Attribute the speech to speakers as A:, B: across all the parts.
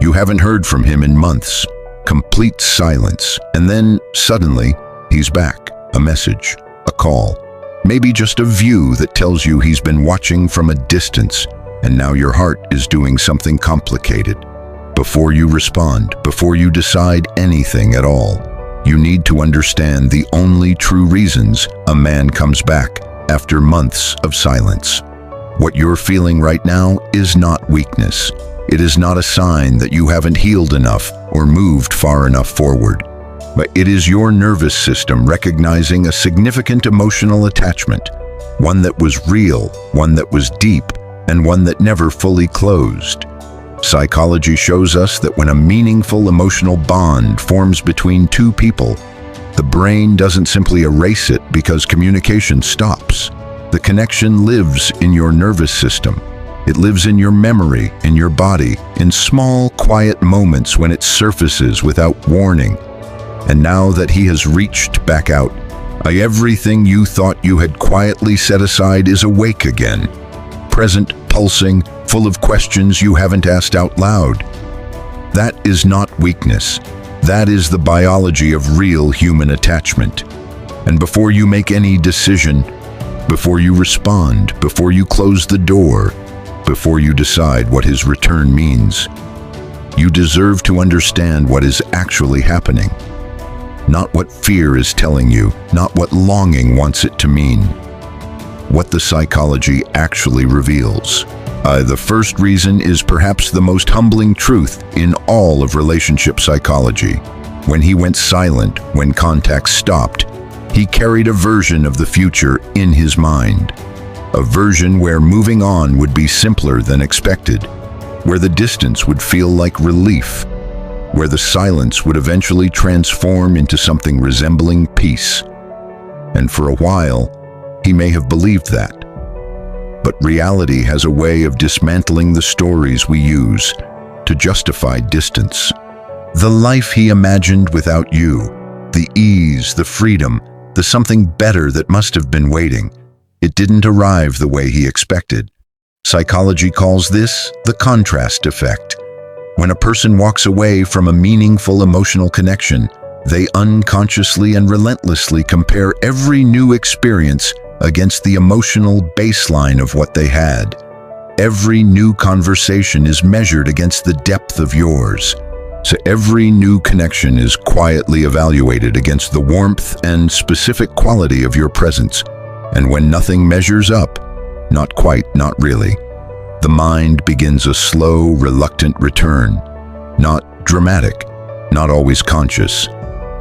A: You haven't heard from him in months. Complete silence. And then, suddenly, he's back. A message, a call, maybe just a view that tells you he's been watching from a distance, and now your heart is doing something complicated. Before you respond, before you decide anything at all, you need to understand the only true reasons a man comes back after months of silence. What you're feeling right now is not weakness. It is not a sign that you haven't healed enough or moved far enough forward. But it is your nervous system recognizing a significant emotional attachment, one that was real, one that was deep, and one that never fully closed. Psychology shows us that when a meaningful emotional bond forms between two people, the brain doesn't simply erase it because communication stops. The connection lives in your nervous system. It lives in your memory, in your body, in small, quiet moments when it surfaces without warning. And now that he has reached back out, everything you thought you had quietly set aside is awake again, present, pulsing, full of questions you haven't asked out loud. That is not weakness. That is the biology of real human attachment. And before you make any decision, before you respond, before you close the door, before you decide what his return means, you deserve to understand what is actually happening. Not what fear is telling you, not what longing wants it to mean. What the psychology actually reveals. The first reason is perhaps the most humbling truth in all of relationship psychology. When he went silent, when contact stopped, he carried a version of the future in his mind. A version where moving on would be simpler than expected, where the distance would feel like relief, where the silence would eventually transform into something resembling peace. And for a while, he may have believed that. But reality has a way of dismantling the stories we use to justify distance. The life he imagined without you, the ease, the freedom, the something better that must have been waiting, it didn't arrive the way he expected. Psychology calls this the contrast effect. When a person walks away from a meaningful emotional connection, they unconsciously and relentlessly compare every new experience against the emotional baseline of what they had. Every new conversation is measured against the depth of yours. So every new connection is quietly evaluated against the warmth and specific quality of your presence. And when nothing measures up, not quite, not really, the mind begins a slow, reluctant return. Not dramatic, not always conscious,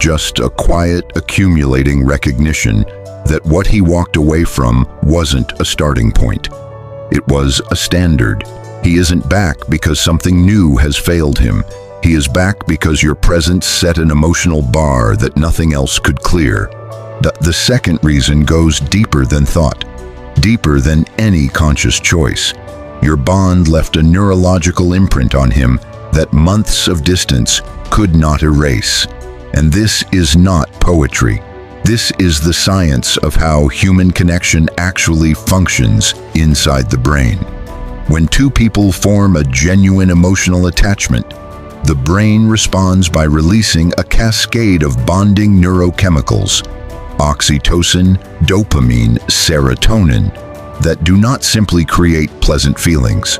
A: just a quiet, accumulating recognition that what he walked away from wasn't a starting point. It was a standard. He isn't back because something new has failed him. He is back because your presence set an emotional bar that nothing else could clear. The second reason goes deeper than thought, deeper than any conscious choice. Your bond left a neurological imprint on him that months of distance could not erase. And this is not poetry. This is the science of how human connection actually functions inside the brain. When two people form a genuine emotional attachment, the brain responds by releasing a cascade of bonding neurochemicals, oxytocin, dopamine, serotonin, that do not simply create pleasant feelings.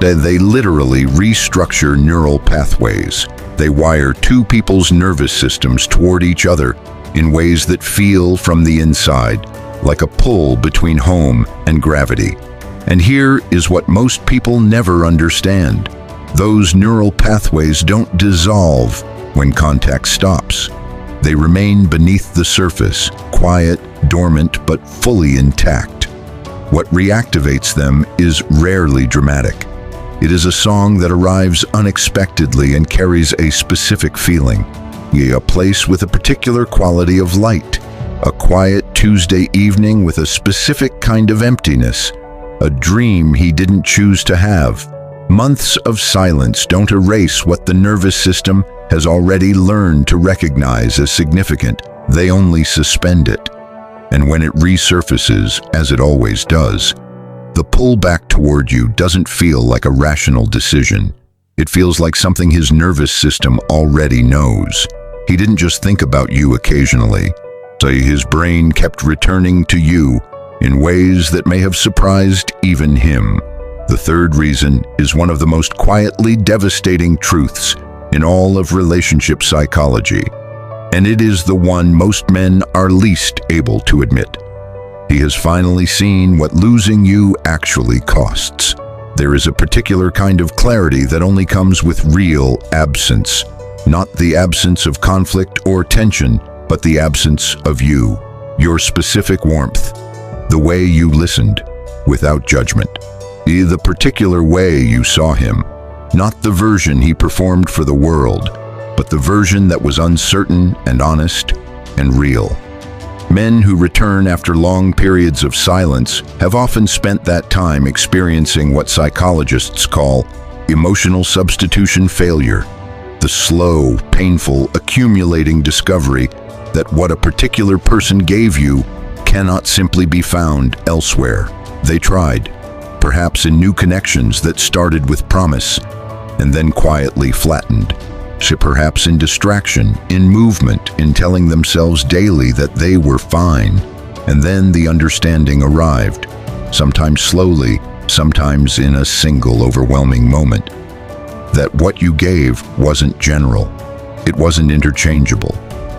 A: They literally restructure neural pathways. They wire two people's nervous systems toward each other in ways that feel from the inside like a pull between home and gravity. And here is what most people never understand. Those neural pathways don't dissolve when contact stops. They remain beneath the surface, quiet, dormant, but fully intact. What reactivates them is rarely dramatic. It is a song that arrives unexpectedly and carries a specific feeling, a place with a particular quality of light, a quiet Tuesday evening with a specific kind of emptiness, a dream he didn't choose to have. Months of silence don't erase what the nervous system has already learned to recognize as significant. They only suspend it. And when it resurfaces, as it always does, the pull back toward you doesn't feel like a rational decision. It feels like something his nervous system already knows. He didn't just think about you occasionally. So his brain kept returning to you in ways that may have surprised even him. The third reason is one of the most quietly devastating truths in all of relationship psychology, and it is the one most men are least able to admit. He has finally seen what losing you actually costs. There is a particular kind of clarity that only comes with real absence, not the absence of conflict or tension, but the absence of you, your specific warmth, the way you listened without judgment, the particular way you saw him, not the version he performed for the world, but the version that was uncertain and honest and real. Men who return after long periods of silence have often spent that time experiencing what psychologists call emotional substitution failure, the slow, painful, accumulating discovery that what a particular person gave you cannot simply be found elsewhere. They tried, perhaps in new connections that started with promise and then quietly flattened, perhaps in distraction, in movement, in telling themselves daily that they were fine, and then the understanding arrived, sometimes slowly, sometimes in a single overwhelming moment, that what you gave wasn't general, it wasn't interchangeable.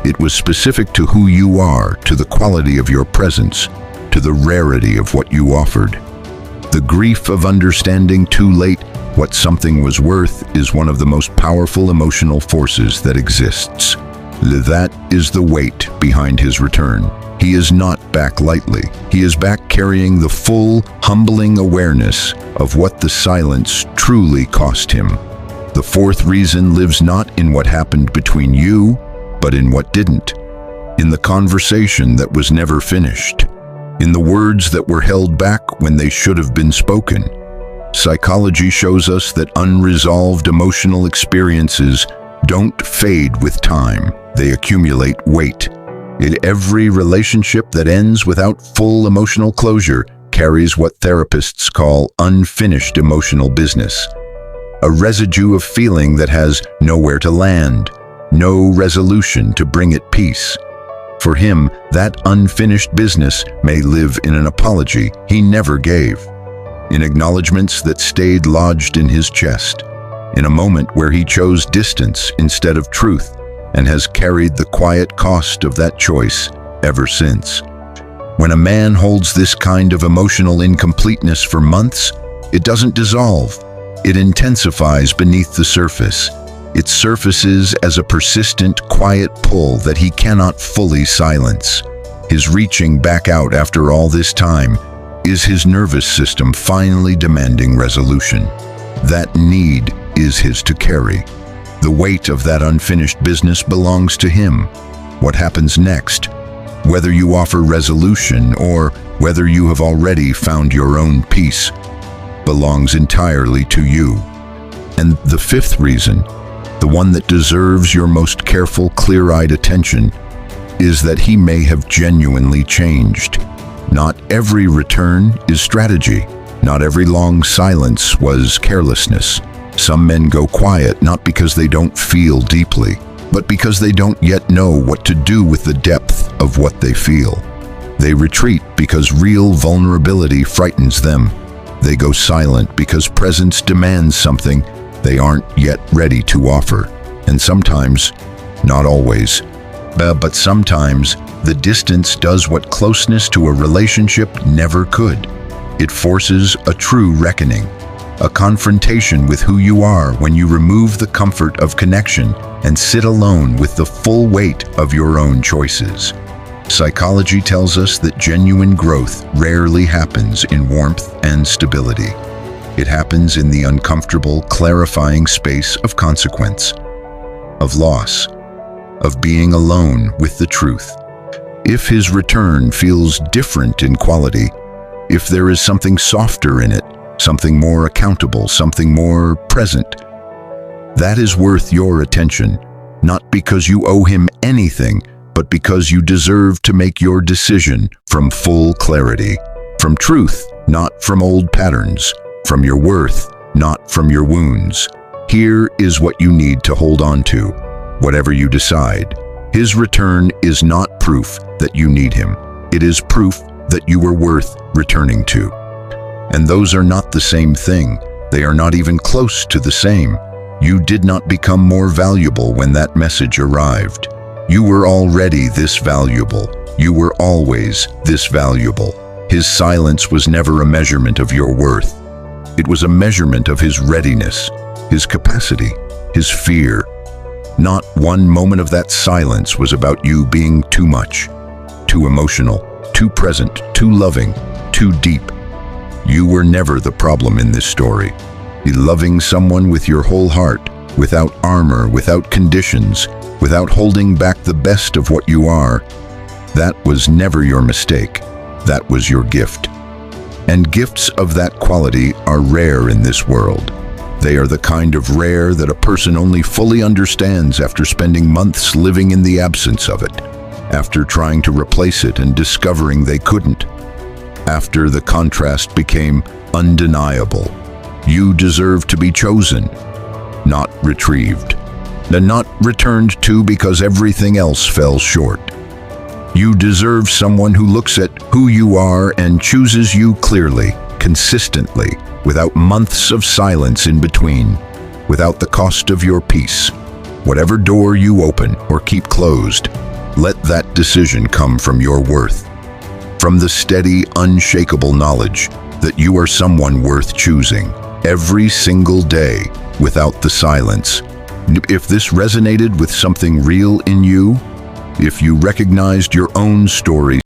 A: It was specific to who you are, to the quality of your presence, to the rarity of what you offered. The grief of understanding too late what something was worth is one of the most powerful emotional forces that exists. That is the weight behind his return. He is not back lightly. He is back carrying the full, humbling awareness of what the silence truly cost him. The fourth reason lives not in what happened between you, but in what didn't, in the conversation that was never finished, in the words that were held back when they should have been spoken. Psychology shows us that unresolved emotional experiences don't fade with time, they accumulate weight. In every relationship that ends without full emotional closure carries what therapists call unfinished emotional business, a residue of feeling that has nowhere to land, no resolution to bring it peace. For him, that unfinished business may live in an apology he never gave, in acknowledgments that stayed lodged in his chest, in a moment where he chose distance instead of truth and has carried the quiet cost of that choice ever since. When a man holds this kind of emotional incompleteness for months, it doesn't dissolve. It intensifies beneath the surface. It surfaces as a persistent, quiet pull that he cannot fully silence. His reaching back out after all this time is his nervous system finally demanding resolution. That need is his to carry. The weight of that unfinished business belongs to him. What happens next, whether you offer resolution or whether you have already found your own peace, belongs entirely to you. And the fifth reason, the one that deserves your most careful, clear-eyed attention, is that he may have genuinely changed. Not every return is strategy. Not every long silence was carelessness. Some men go quiet not because they don't feel deeply, but because they don't yet know what to do with the depth of what they feel. They retreat because real vulnerability frightens them. They go silent because presence demands something they aren't yet ready to offer. And sometimes, not always, but sometimes, the distance does what closeness to a relationship never could. It forces a true reckoning, a confrontation with who you are when you remove the comfort of connection and sit alone with the full weight of your own choices. Psychology tells us that genuine growth rarely happens in warmth and stability. It happens in the uncomfortable, clarifying space of consequence, of loss, of being alone with the truth. If his return feels different in quality, if there is something softer in it, something more accountable, something more present, that is worth your attention, not because you owe him anything, but because you deserve to make your decision from full clarity, from truth, not from old patterns, from your worth, not from your wounds. Here is what you need to hold on to. Whatever you decide, his return is not proof that you need him. It is proof that you are worth returning to. And those are not the same thing. They are not even close to the same. You did not become more valuable when that message arrived. You were already this valuable. You were always this valuable. His silence was never a measurement of your worth. It was a measurement of his readiness, his capacity, his fear. Not one moment of that silence was about you being too much, too emotional, too present, too loving, too deep. You were never the problem in this story. Loving someone with your whole heart, without armor, without conditions, without holding back the best of what you are, that was never your mistake. That was your gift. And gifts of that quality are rare in this world. They are the kind of rare that a person only fully understands after spending months living in the absence of it, after trying to replace it and discovering they couldn't, after the contrast became undeniable. You deserve to be chosen, not retrieved, and not returned to because everything else fell short. You deserve someone who looks at who you are and chooses you clearly, consistently, without months of silence in between, without the cost of your peace. Whatever door you open or keep closed, let that decision come from your worth, from the steady, unshakable knowledge that you are someone worth choosing every single day without the silence. If this resonated with something real in you, if you recognized your own story